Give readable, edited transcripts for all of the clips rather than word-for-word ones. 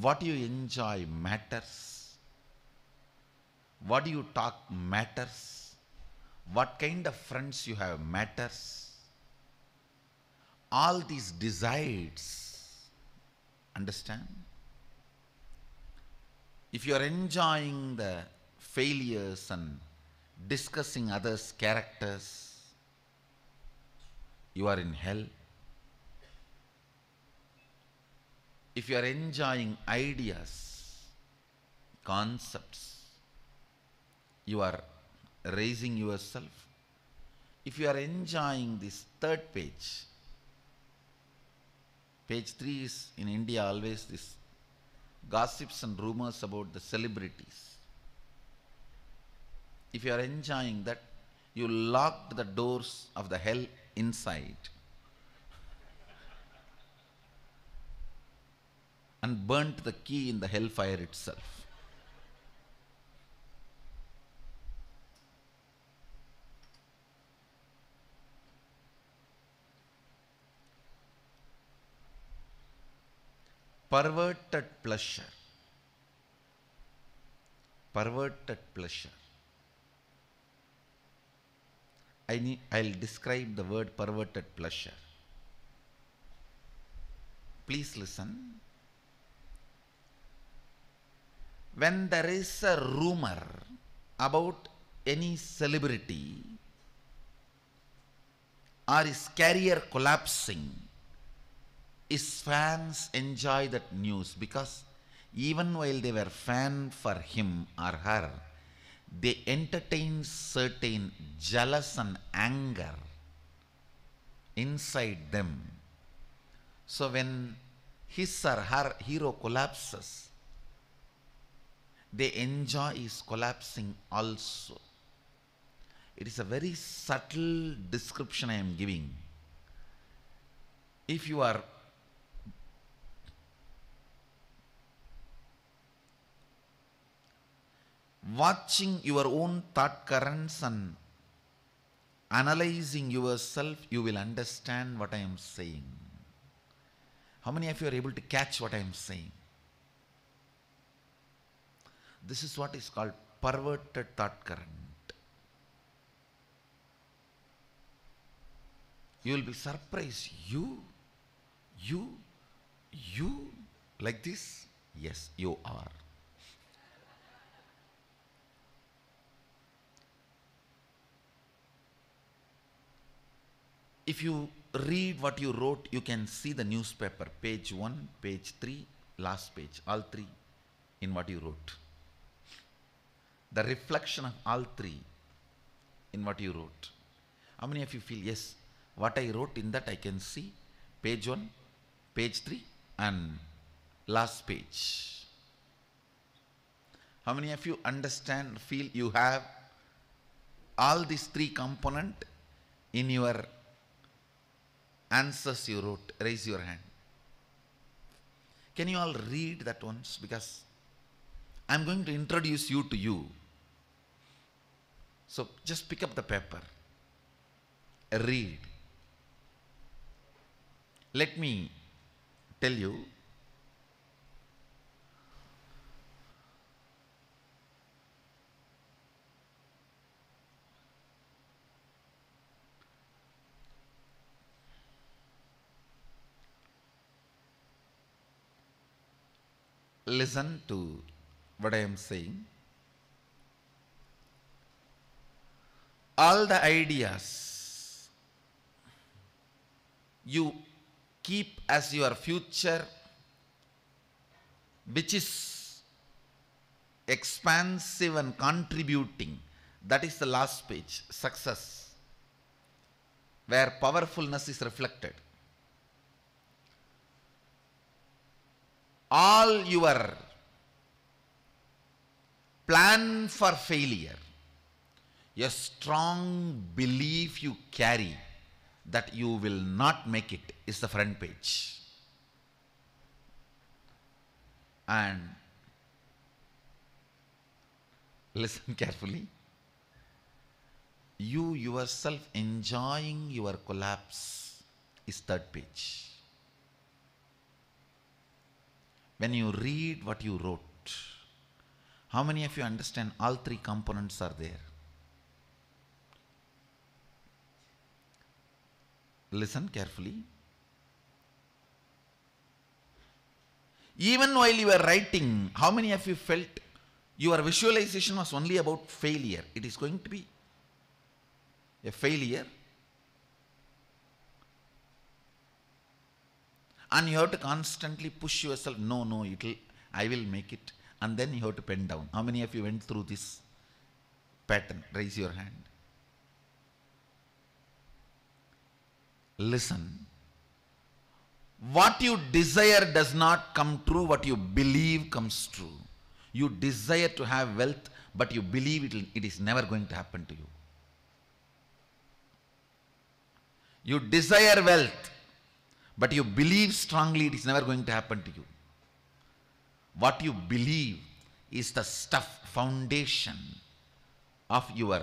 What you enjoy matters. What you talk matters. What kind of friends you have matters. All these decides. Understand? If you are enjoying the failures and discussing others' characters, you are in hell. If you are enjoying ideas, concepts, you are raising yourself. If you are enjoying this third page, page 3 is in India always this gossips and rumors about the celebrities. If you are enjoying that, you locked the doors of the hell inside and burnt the key in the hellfire itself. Perverted pleasure. Perverted pleasure. I'll describe the word perverted pleasure. Please listen. When there is a rumor about any celebrity or his career collapsing, his fans enjoy that news because even while they were fan for him or her, they entertain certain jealous and anger inside them. So when his or her hero collapses, they enjoy his collapsing also. It is a very subtle description I am giving. If you are watching your own thought currents and analyzing yourself, you will understand what I am saying. How many of you are able to catch what I am saying? This is what is called perverted thought current. You will be surprised. You, like this? Yes, you are. If you read what you wrote, you can see the newspaper, page 1, page 3, last page, all three in what you wrote. The reflection of all three in what you wrote. How many of you feel, yes, what I wrote in that I can see, page 1, page 3 and last page. How many of you understand, feel you have all these three components in your answers you wrote? Raise your hand. Can you all read that once? Because I'm going to introduce you to you. So just pick up the paper. Read. Let me tell you. Listen to what I am saying. All the ideas you keep as your future, which is expansive and contributing, that is the last page, success, where powerfulness is reflected. All your plan for failure, a strong belief you carry that you will not make it, is the front page. And listen carefully. You yourself enjoying your collapse is third page. when you read what you wrote, how many of you understand all three components are there? Listen carefully. Even while you were writing, how many of you felt your visualization was only about failure? It is going to be a failure. And you have to constantly push yourself, no, I will make it. And then you have to pen down. How many of you went through this pattern? Raise your hand. Listen. What you desire does not come true, what you believe comes true. You desire to have wealth, but you believe it is never going to happen to you. You desire wealth, but you believe strongly it is never going to happen to you. What you believe is the stuff, foundation of your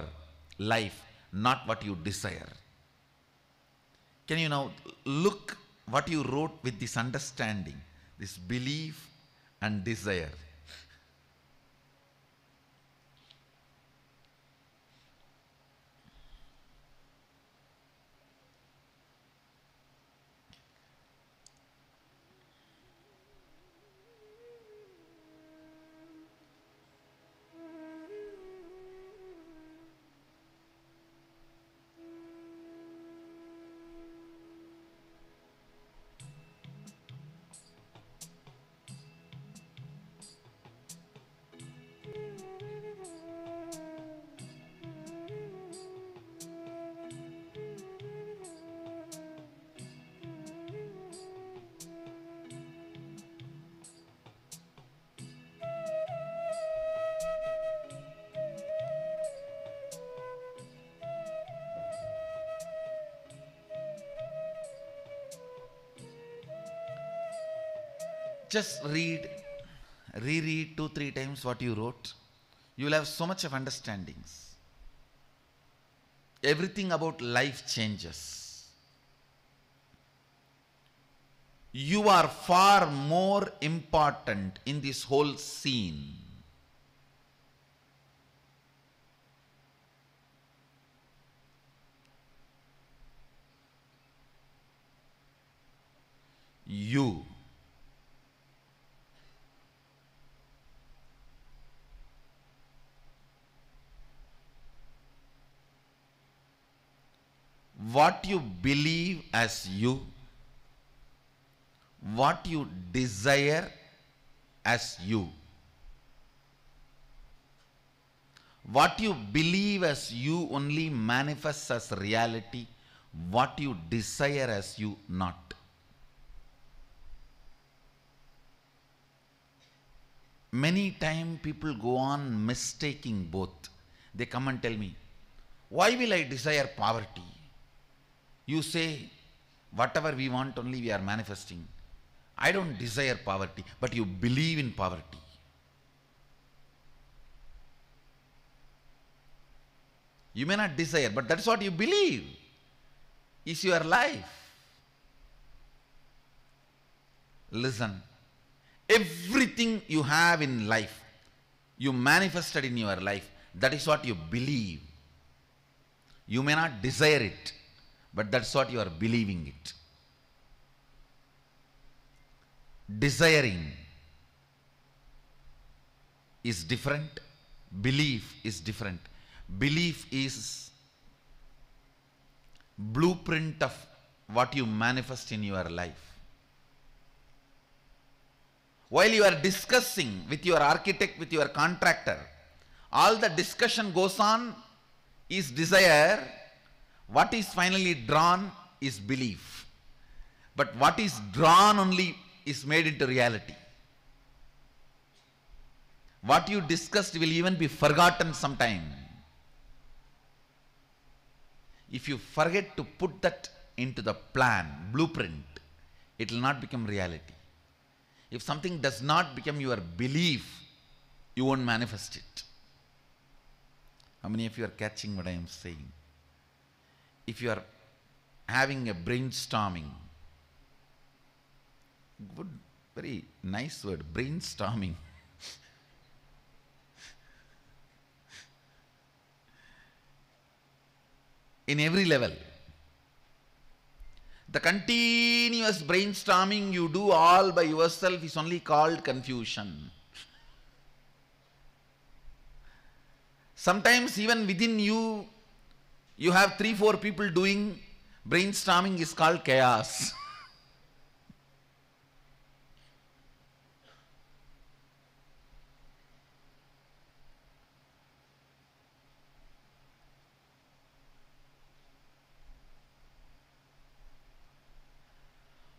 life, not what you desire. Can you now look what you wrote with this understanding, this belief and desire? Just reread 2-3 times what you wrote. You will have so much of understandings. Everything about life changes. You are far more important in this whole scene. You. What you believe as you, what you desire as you. What you believe as you only manifests as reality, what you desire as you not. Many times people go on mistaking both. They come and tell me, why will I desire poverty? You say, whatever we want only we are manifesting. I don't desire poverty, but you believe in poverty. You may not desire, but that's what you believe is your life. Listen, everything you have in life, you manifested in your life, that is what you believe. You may not desire it, but that's what you are believing it. Desiring is different. Belief is different. Belief is blueprint of what you manifest in your life. While you are discussing with your architect, with your contractor, all the discussion goes on is desire. What is finally drawn is belief. But what is drawn only is made into reality. What you discussed will even be forgotten sometime. If you forget to put that into the plan, blueprint, it will not become reality. If something does not become your belief, you won't manifest it. How many of you are catching what I am saying? If you are having a brainstorming, good, Very nice word, brainstorming. In every level. The continuous brainstorming you do all by yourself is only called confusion. Sometimes even within you, you have 3-4 people doing brainstorming is called chaos.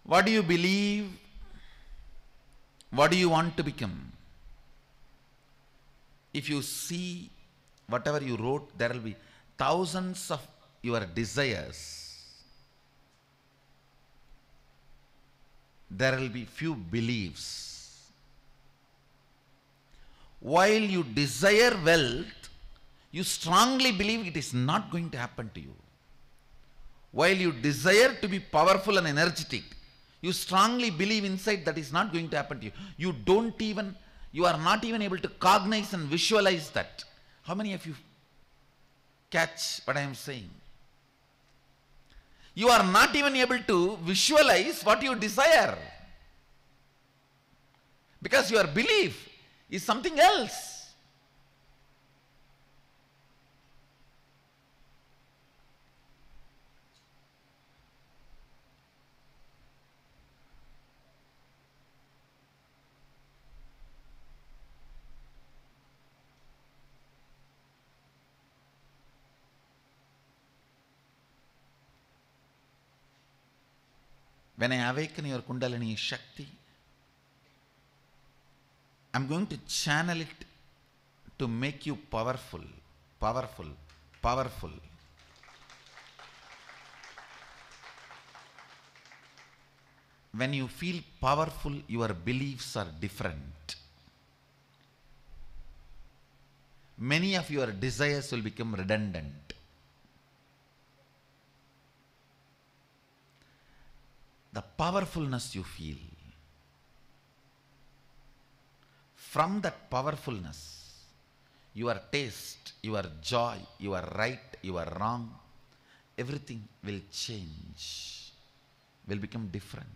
What do you believe? What do you want to become? If you see whatever you wrote, there will be thousands of your desires. There will be few beliefs. While you desire wealth, you strongly believe it is not going to happen to you. While you desire to be powerful and energetic, you strongly believe inside that is not going to happen to you. You are not even able to cognize and visualize that. How many of you catch what I am saying? You are not even able to visualize what you desire. Because your belief is something else. When I awaken your Kundalini Shakti, I am going to channel it to make you powerful, powerful, powerful. When you feel powerful, your beliefs are different. Many of your desires will become redundant. The powerfulness you feel, from that powerfulness, your taste, your joy, your right, your wrong, everything will change, will become different.